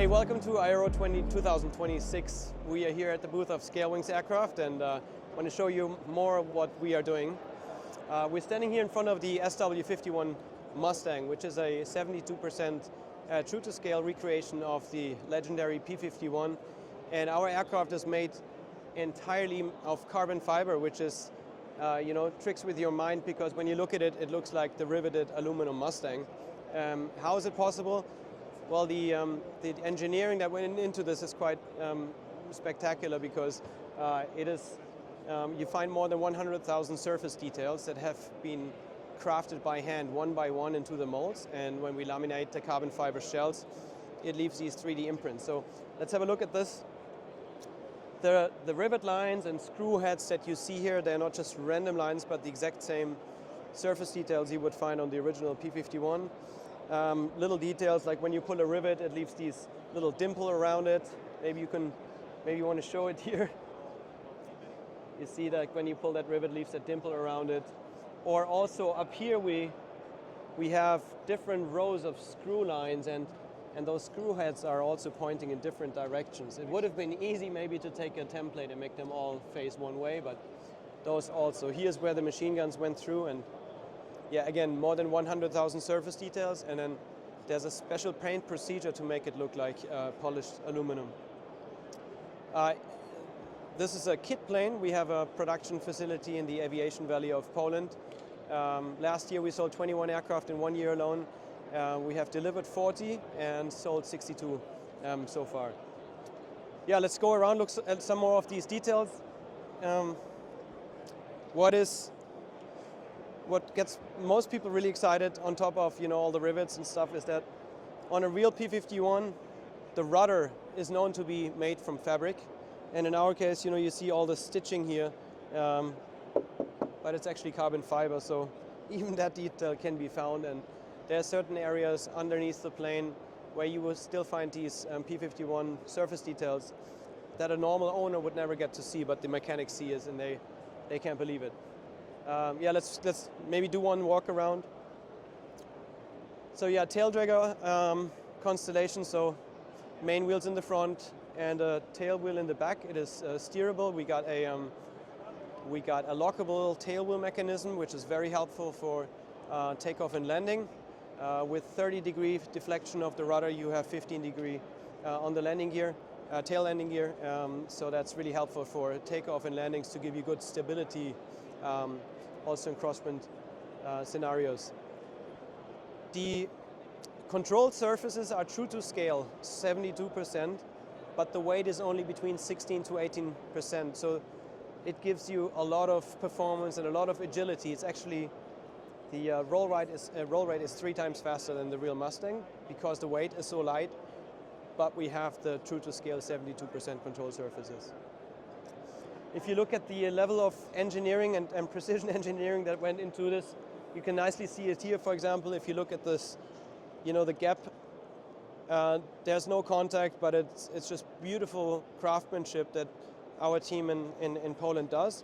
Hey, welcome to Aero 2026. We are here at the booth of Scalewings Aircraft and want to show you more of what we are doing. We're standing here in front of the SW-51 Mustang, which is a 72% true-to-scale recreation of the legendary P-51. And our aircraft is made entirely of carbon fiber, which is, tricks with your mind, because when you look at it, it looks like the riveted aluminum Mustang. How is it possible? Well, the engineering that went into this is quite spectacular, because you find more than 100,000 surface details that have been crafted by hand one by one into the molds, and when we laminate the carbon fiber shells, it leaves these 3D imprints. So let's have a look at this. The rivet lines and screw heads that you see here, they're not just random lines, but the exact same surface details you would find on the original P-51. Little details, like when you pull a rivet, it leaves these little dimple around it. Maybe you want to show it here. You see that when you pull that rivet, it leaves a dimple around it. Or also up here, we have different rows of screw lines, and those screw heads are also pointing in different directions. It would have been easy maybe to take a template and make them all face one way, but those also. Here's where the machine guns went through, and yeah, again, more than 100,000 surface details, and then there's a special paint procedure to make it look like polished aluminum. This is a kit plane. We have a production facility in the Aviation Valley of Poland. Last year we sold 21 aircraft in 1 year alone. We have delivered 40 and sold 62 so far. Yeah, let's go around, look at some more of these details. What gets most people really excited, on top of all the rivets and stuff, is that on a real P-51, the rudder is known to be made from fabric, and in our case, you see all the stitching here, but it's actually carbon fiber, so even that detail can be found. And there are certain areas underneath the plane where you will still find these P-51 surface details that a normal owner would never get to see, but the mechanics see it, and they can't believe it. Yeah, let's maybe do one walk around. So yeah, tail dragger constellation. So main wheels in the front and a tail wheel in the back. It is steerable. We got a lockable tail wheel mechanism, which is very helpful for takeoff and landing. With 30-degree deflection of the rudder, you have 15-degree on the landing gear, tail landing gear. So that's really helpful for takeoff and landings to give you good stability. Also in crosswind scenarios. The control surfaces are true to scale, 72%, but the weight is only between 16 to 18%. So it gives you a lot of performance and a lot of agility. It's actually, the roll rate is 3 times faster than the real Mustang, because the weight is so light, but we have the true to scale 72% control surfaces. If you look at the level of engineering and precision engineering that went into this, you can nicely see it here. For example, if you look at this, the gap, there's no contact, but it's just beautiful craftsmanship that our team in Poland does.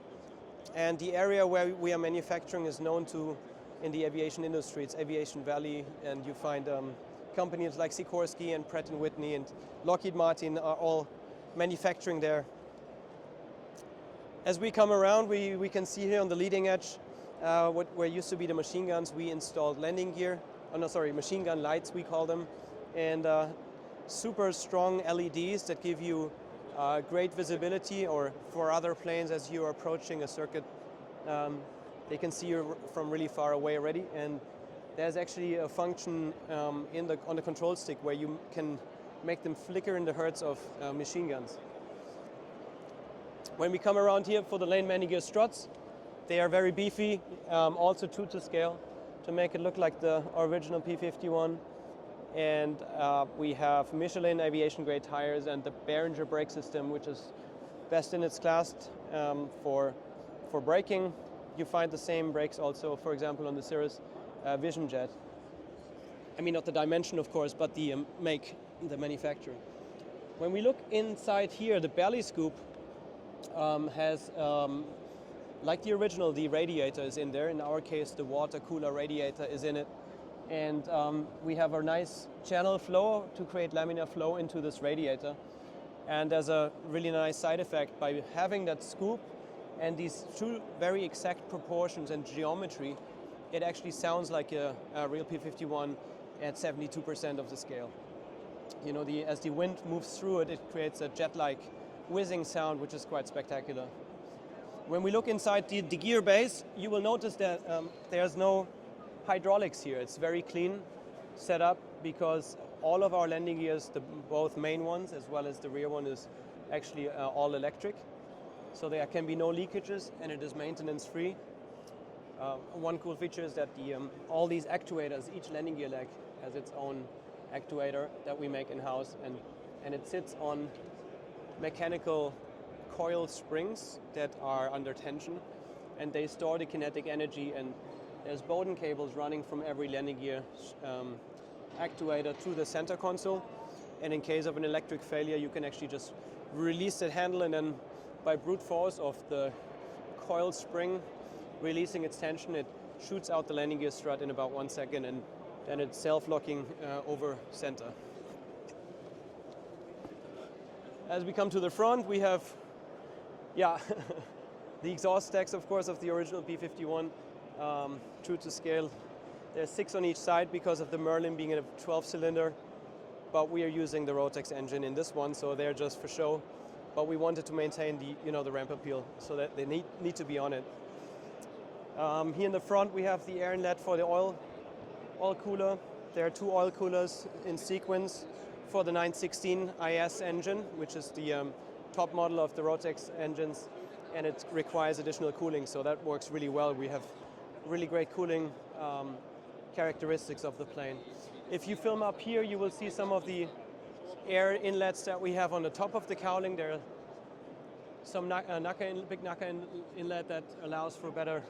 And the area where we are manufacturing is known to, in the aviation industry, it's Aviation Valley, and you find companies like Sikorsky and Pratt & Whitney and Lockheed Martin are all manufacturing there. As we come around, we can see here on the leading edge where used to be the machine guns. We installed landing gear, machine gun lights we call them, and super strong LEDs that give you great visibility, or for other planes as you are approaching a circuit, they can see you from really far away already. And there's actually a function on the control stick where you can make them flicker in the hertz of machine guns. When we come around here for the lane landing gear struts, they are very beefy, also true to scale, to make it look like the original P-51. And we have Michelin aviation grade tires and the Behringer brake system, which is best in its class for braking. You find the same brakes also, for example, on the Cirrus Vision Jet. I mean, not the dimension, of course, but the make, the manufacturer. When we look inside here, the belly scoop has, like the original, the radiator is in there. In our case, the water cooler radiator is in it. And we have a nice channel flow to create laminar flow into this radiator. And there's a really nice side effect by having that scoop and these two very exact proportions and geometry. It actually sounds like a real P-51 at 72% of the scale. You know, as the wind moves through it, it creates a jet-like whizzing sound, which is quite spectacular. When we look inside the gear base, you will notice that there's no hydraulics here. It's very clean set up because all of our landing gears, both main ones as well as the rear one, is actually all electric. So there can be no leakages and it is maintenance free. One cool feature is that all these actuators, each landing gear leg has its own actuator that we make in-house, and it sits on mechanical coil springs that are under tension, and they store the kinetic energy, and there's Bowden cables running from every landing gear actuator to the center console, and in case of an electric failure you can actually just release that handle, and then by brute force of the coil spring releasing its tension, it shoots out the landing gear strut in about 1 second, and then it's self-locking over center. As we come to the front, we have, the exhaust stacks, of course, of the original P-51, true to scale. There's 6 on each side because of the Merlin being a 12-cylinder, but we are using the Rotax engine in this one, so they're just for show. But we wanted to maintain the ramp appeal, so that they need to be on it. Here in the front, we have the air inlet for the oil cooler. There are 2 oil coolers in sequence for the 916 IS engine, which is the top model of the Rotax engines, and it requires additional cooling, so that works really well. We have really great cooling characteristics of the plane. If you film up here, you will see some of the air inlets that we have on the top of the cowling. There are some big NACA inlet that allows for better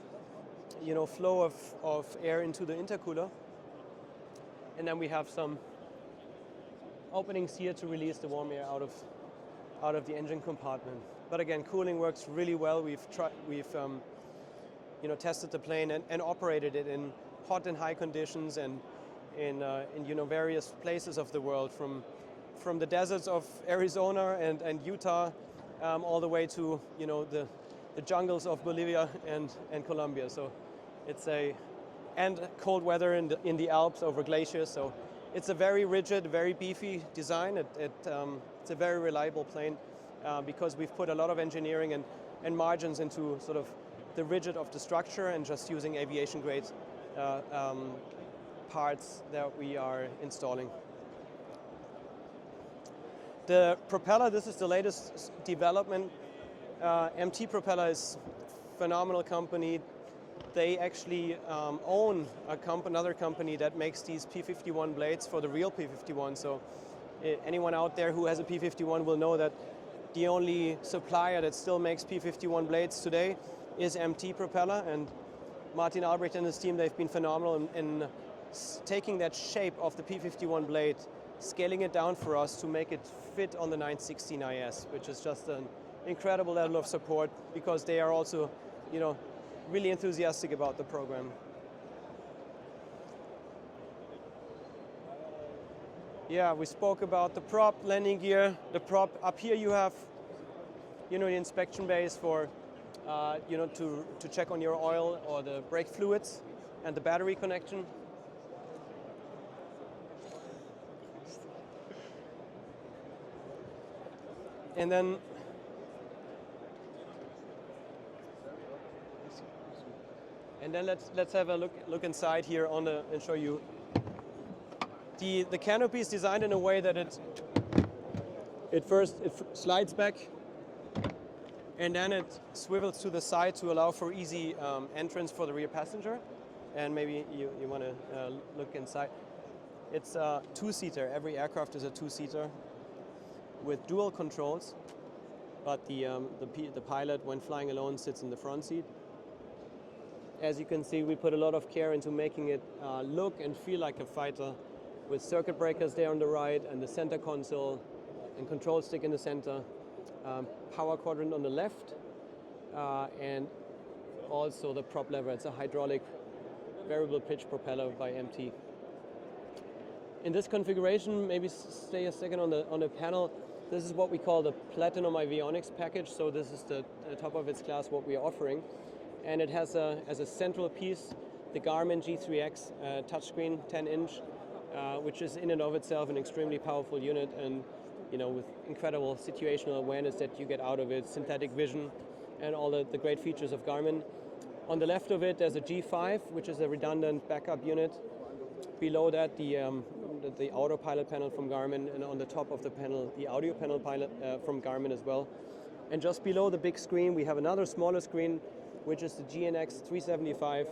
flow of air into the intercooler. And then we have some openings here to release the warm air out of the engine compartment. But again, cooling works really well. We've tested the plane and operated it in hot and high conditions, and in various places of the world, from the deserts of Arizona and Utah all the way to the jungles of Bolivia and Colombia. So it's and cold weather in the Alps over glaciers. So it's a very rigid, very beefy design. It's a very reliable plane because we've put a lot of engineering and margins into sort of the rigid of the structure, and just using aviation grade parts that we are installing. The propeller, this is the latest development. MT Propeller is a phenomenal company. They actually own another company that makes these P-51 blades for the real P-51. So anyone out there who has a P-51 will know that the only supplier that still makes P-51 blades today is MT Propeller, and Martin Albrecht and his team, they've been phenomenal in taking that shape of the P-51 blade, scaling it down for us to make it fit on the 916 IS, which is just an incredible level of support, because they are also, really enthusiastic about the program. Yeah, we spoke about the prop, landing gear, the prop. Up here you have, the inspection base for, to check on your oil or the brake fluids and the battery connection. And then let's have a look inside here and show you. The canopy is designed in a way that it first slides back, and then it swivels to the side to allow for easy entrance for the rear passenger. And maybe you want to look inside. It's a 2-seater. Every aircraft is a 2-seater with dual controls, but the pilot, when flying alone, sits in the front seat. As you can see, we put a lot of care into making it look and feel like a fighter, with circuit breakers there on the right, and the center console and control stick in the center, power quadrant on the left, and also the prop lever. It's a hydraulic variable pitch propeller by MT. In this configuration, maybe stay a second on the panel. This is what we call the Platinum Avionics package. So this is the top of its class what we're offering. And it has as a central piece the Garmin G3X touchscreen 10-inch, which is in and of itself an extremely powerful unit, and with incredible situational awareness that you get out of it, synthetic vision, and all the great features of Garmin. On the left of it, there's a G5, which is a redundant backup unit. Below that, the autopilot panel from Garmin, and on the top of the panel, the audio panel pilot from Garmin as well. And just below the big screen, we have another smaller screen, which is the GNX 375.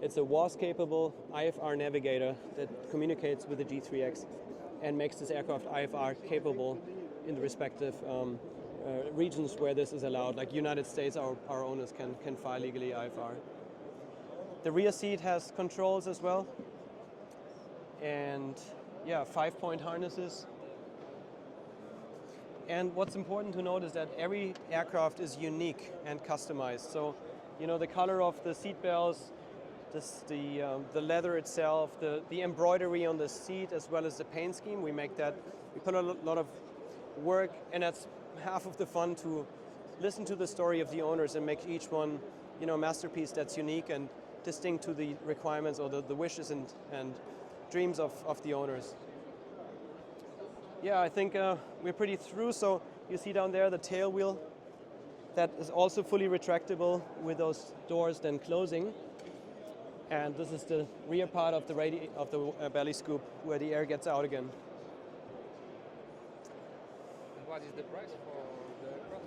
It's a WAS-capable IFR navigator that communicates with the G3X and makes this aircraft IFR capable in the respective regions where this is allowed. Like United States, our owners can fly legally IFR. The rear seat has controls as well. And yeah, 5-point harnesses. And what's important to note is that every aircraft is unique and customized. So, the color of the seat belts, the leather itself, the embroidery on the seat, as well as the paint scheme, we put a lot of work, and that's half of the fun, to listen to the story of the owners and make each one, a masterpiece that's unique and distinct to the requirements or the wishes and dreams of the owners. Yeah, I think we're pretty through. So you see down there the tail wheel that is also fully retractable with those doors then closing. And this is the rear part of the belly scoop where the air gets out again. And what is the price for the aircraft?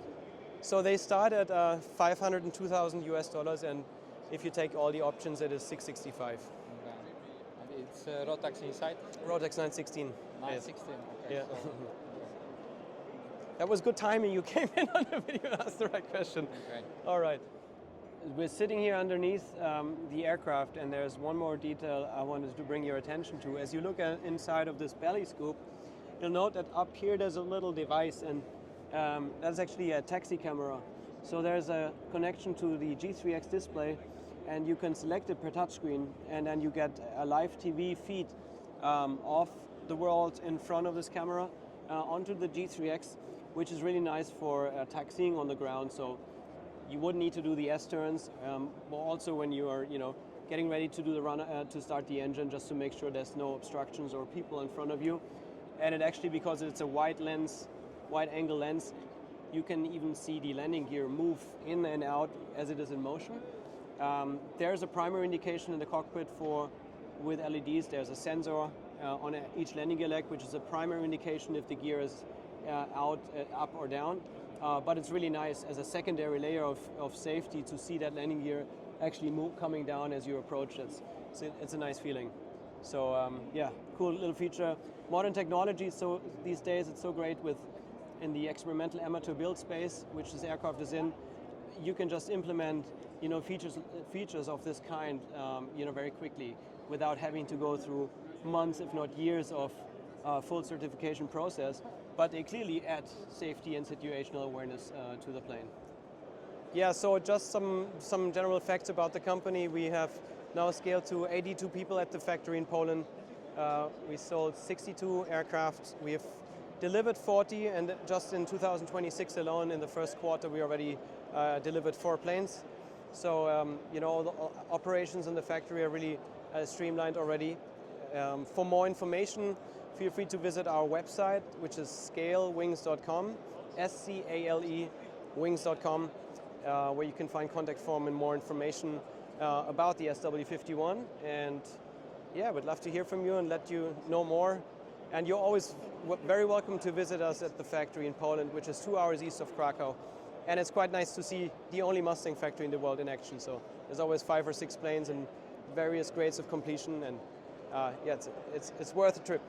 So they start at $502,000 US, and if you take all the options, it is $665. Okay. And it's Rotax inside? Rotax 916. 916, okay. Yeah. So, okay. That was good timing. You came in on the video and asked the right question. Okay. All right. We're sitting here underneath the aircraft, and there's one more detail I wanted to bring your attention to. As you look inside of this belly scoop, you'll note that up here there's a little device, and that's actually a taxi camera. So there's a connection to the G3X display, and you can select it per touchscreen, and then you get a live TV feed of the world in front of this camera onto the G3X, which is really nice for taxiing on the ground. So you wouldn't need to do the S-turns, but also when you are, getting ready to do the run to start the engine, just to make sure there's no obstructions or people in front of you. And it actually, because it's a wide angle lens, you can even see the landing gear move in and out as it is in motion. There's a primary indication in the cockpit with LEDs. There's a sensor on each landing gear leg, which is a primary indication if the gear is out, up or down. But it's really nice as a secondary layer of safety to see that landing gear actually coming down as you approach it. It's a nice feeling. So yeah, cool little feature. Modern technology, so these days it's so great in the experimental amateur build space, which this aircraft is in. You can just implement features of this kind very quickly without having to go through months, if not years, of full certification process. But they clearly add safety and situational awareness to the plane. Yeah, so just some general facts about the company. We have now scaled to 82 people at the factory in Poland. We sold 62 aircraft. We have delivered 40, and just in 2026 alone, in the first quarter, we already delivered 4 planes. So all the operations in the factory are really streamlined already. For more information, feel free to visit our website, which is scalewings.com, SCALE wings.com, where you can find contact form and more information about the SW-51. And yeah, we'd love to hear from you and let you know more. And you're always very welcome to visit us at the factory in Poland, which is 2 hours east of Krakow. And it's quite nice to see the only Mustang factory in the world in action. So there's always 5 or 6 planes in various grades of completion, and yeah, it's worth a trip.